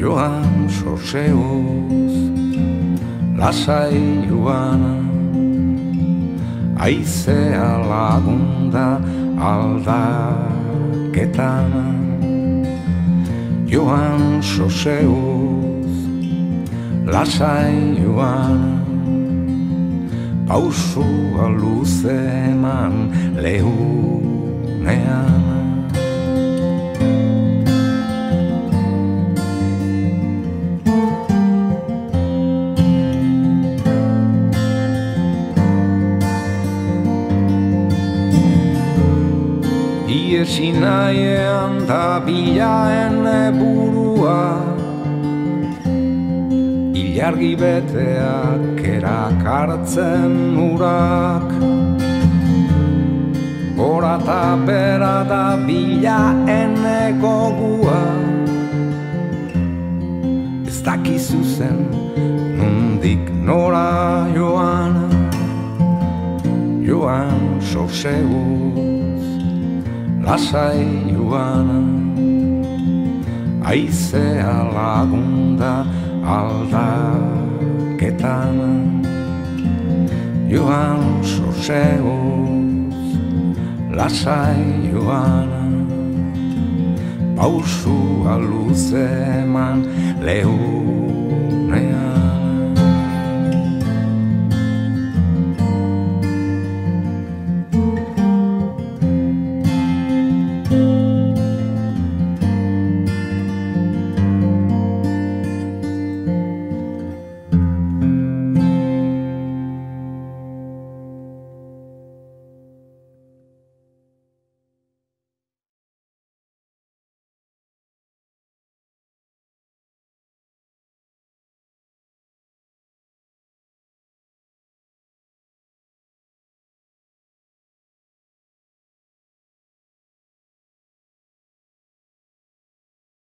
joan sosegoz, lasai joan, aizea lagunda aldaketan. Joan sosegoz, lasai joan, pausua luze eman lehunean. Iesi nahiean da bilaen burua, ilargi beteak erakartzen urak. Gora eta bera da bilaen gogua, ez dakizu zen nondik nora joan. Joan sosegoz, lasai joan, aizea lagunda aldaketan. Joan sosegoz, lasai joan, pausua luze eman lehunean.